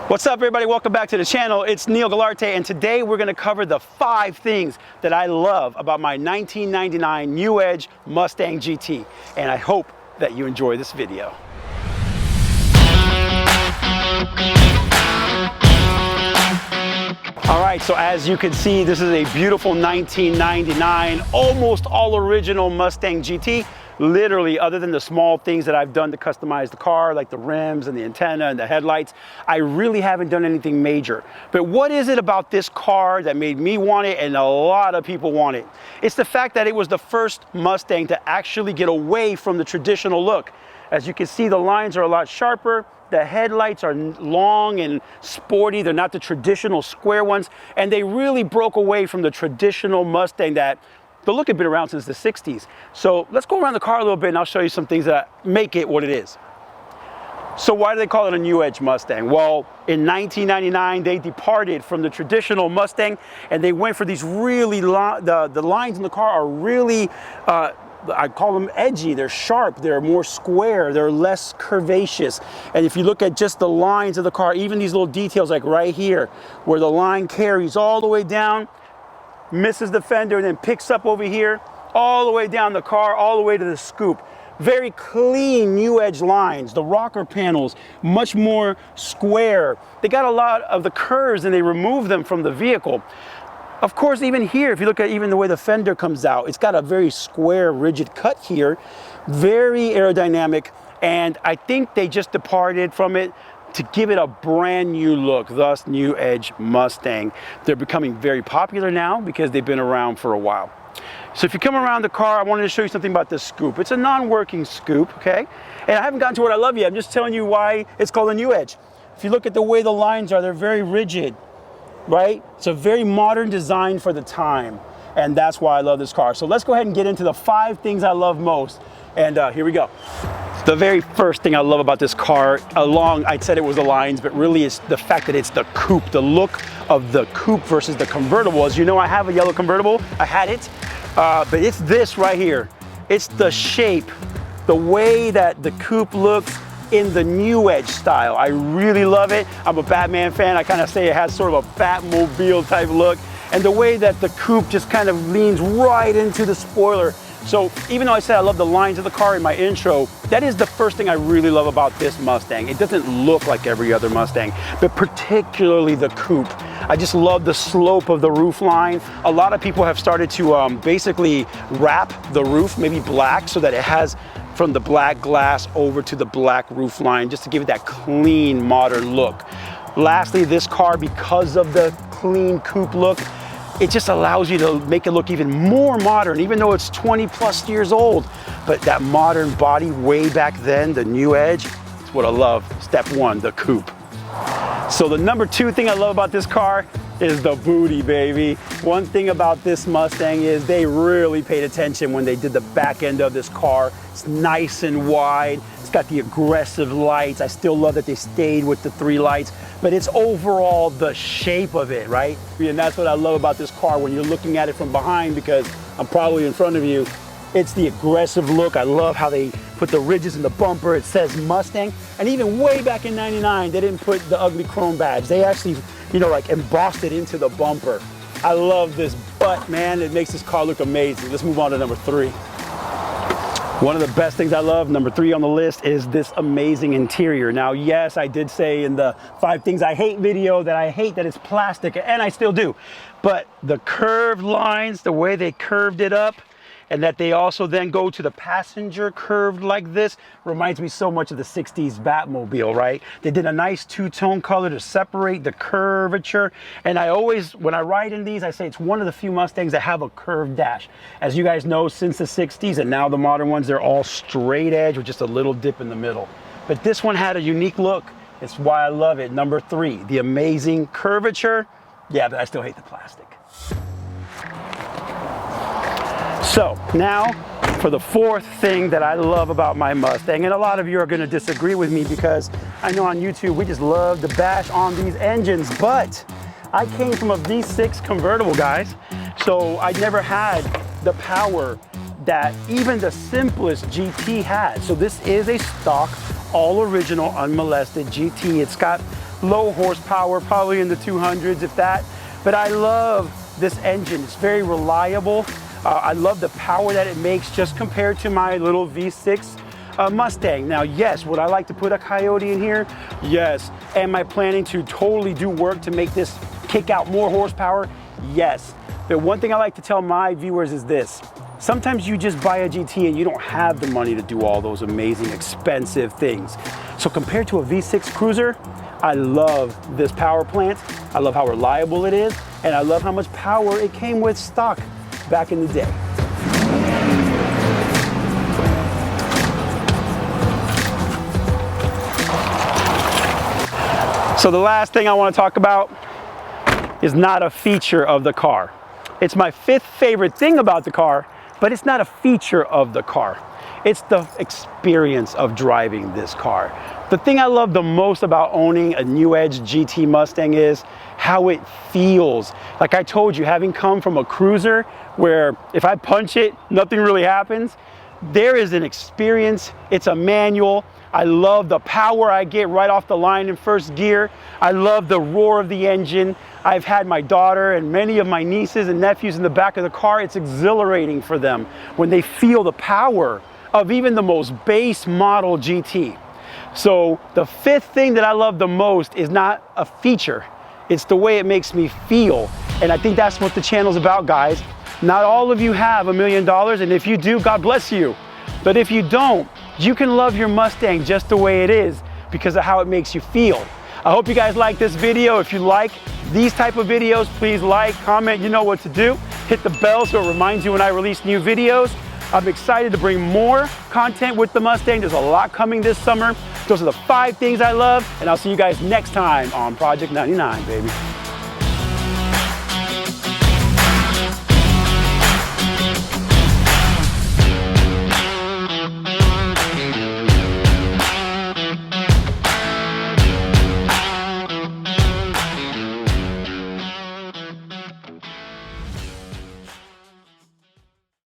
What's up, everybody? Welcome back to the channel. It's Neil Galarte, and today we're going to cover the 5 things that I love about my 1999 New Edge Mustang GT, and I hope that you enjoy this video. All right, so as you can see, this is a beautiful 1999, almost all original Mustang GT. Literally, other than the small things that I've done to customize the car, like the rims and the antenna and the headlights, I really haven't done anything major. But what is it about this car that made me want it and a lot of people want it? It's the fact that it was the first Mustang to actually get away from the traditional look. As you can see, the lines are a lot sharper. The headlights are long and sporty. They're not the traditional square ones. And they really broke away from the traditional Mustang that the look had been around since the 60s. So let's go around the car a little bit and I'll show you some things that make it what it is. So why do they call it a New Edge Mustang? Well, in 1999, they departed from the traditional Mustang and they went for these really long, the lines in the car are really, I call them edgy. They're sharp, they're more square, they're less curvaceous. And if you look at just the lines of the car, even these little details like right here, where the line carries all the way down, misses the fender and then picks up over here, all the way down the car, all the way to the scoop. Very clean New Edge lines. The rocker panels, much more square. They got a lot of the curves and they removed them from the vehicle. Of course, even here, if you look at even the way the fender comes out, it's got a very square, rigid cut here, very aerodynamic, and I think they just departed from it to give it a brand new look, thus New Edge Mustang. They're becoming very popular now because they've been around for a while. So if you come around the car, I wanted to show you something about this scoop. It's a non-working scoop, okay? And I haven't gotten to what I love yet. I'm just telling you why it's called a New Edge. If you look at the way the lines are, they're very rigid, right? It's a very modern design for the time. And that's why I love this car. So let's go ahead and get into the 5 things I love most. And here we go. The very first thing I love about this car, I said it was the lines, but really it's the fact that it's the coupe, the look of the coupe versus the convertible. As you know, I have a yellow convertible, I had it, but it's this right here. It's the shape, the way that the coupe looks in the New Edge style. I really love it. I'm a Batman fan. I kind of say it has sort of a Batmobile type look. And the way that the coupe just kind of leans right into the spoiler. So even though I said I love the lines of the car in my intro, that is the first thing I really love about this Mustang. It doesn't look like every other Mustang, but particularly the coupe. I just love the slope of the roof line. A lot of people have started to basically wrap the roof, maybe black, so that it has from the black glass over to the black roof line, just to give it that clean, modern look. Lastly, this car, because of the clean coupe look, it just allows you to make it look even more modern, even though it's 20 plus years old. But that modern body way back then, the New Edge, is what I love. Step 1, the coupe. So the number 2 thing I love about this car is the booty, baby. One thing about this Mustang is they really paid attention when they did the back end of this car. It's nice and wide. It's got the aggressive lights. I still love that they stayed with the 3 lights, but it's overall the shape of it, right? And that's what I love about this car when you're looking at it from behind, because I'm probably in front of you. It's the aggressive look. I love how they put the ridges in the bumper. It says Mustang. And even way back in '99, they didn't put the ugly chrome badge. They actually, you know, like embossed it into the bumper. I love this butt, man. It makes this car look amazing. Let's move on to number 3. One of the best things I love, number 3 on the list, is this amazing interior. Now, yes, I did say in the 5 things I hate video that I hate that it's plastic, and I still do. But the curved lines, the way they curved it up, and that they also then go to the passenger curved like this, reminds me so much of the 60s Batmobile, right? They did a nice 2-tone color to separate the curvature. And I always, when I ride in these, I say it's one of the few Mustangs that have a curved dash. As you guys know, since the 60s and now the modern ones, they're all straight edge with just a little dip in the middle. But this one had a unique look. It's why I love it. Number 3, the amazing curvature. Yeah, but I still hate the plastic. So now for the 4th thing that I love about my Mustang, and a lot of you are going to disagree with me because I know on YouTube we just love to bash on these engines, but I came from a V6 convertible, guys, so I never had the power that even the simplest GT had. So this is a stock, all original, unmolested GT. It's got low horsepower, probably in the 200s if that. But I love this engine. It's very reliable. I love the power that it makes just compared to my little V6 Mustang. Now, yes, would I like to put a Coyote in here? Yes. Am I planning to totally do work to make this kick out more horsepower? Yes. But one thing I like to tell my viewers is this. Sometimes you just buy a GT and you don't have the money to do all those amazing, expensive things. So compared to a V6 Cruiser, I love this power plant. I love how reliable it is, and I love how much power it came with stock back in the day. So the last thing I want to talk about is not a feature of the car. It's my 5th favorite thing about the car, but it's not a feature of the car. It's the experience of driving this car. The thing I love the most about owning a New Edge GT Mustang is how it feels. Like I told you, having come from a Cruiser where if I punch it, nothing really happens, there is an experience. It's a manual. I love the power I get right off the line in first gear. I love the roar of the engine. I've had my daughter and many of my nieces and nephews in the back of the car. It's exhilarating for them when they feel the power of even the most base model GT. So the 5th thing that I love the most is not a feature. It's the way it makes me feel. And I think that's what the channel's about, guys. Not all of you have $1 million, and if you do, God bless you. But if you don't, you can love your Mustang just the way it is because of how it makes you feel. I hope you guys like this video. If you like these type of videos, please like, comment, you know what to do. Hit the bell so it reminds you when I release new videos. I'm excited to bring more content with the Mustang. There's a lot coming this summer. Those are the 5 things I love, and I'll see you guys next time on Project 99, baby.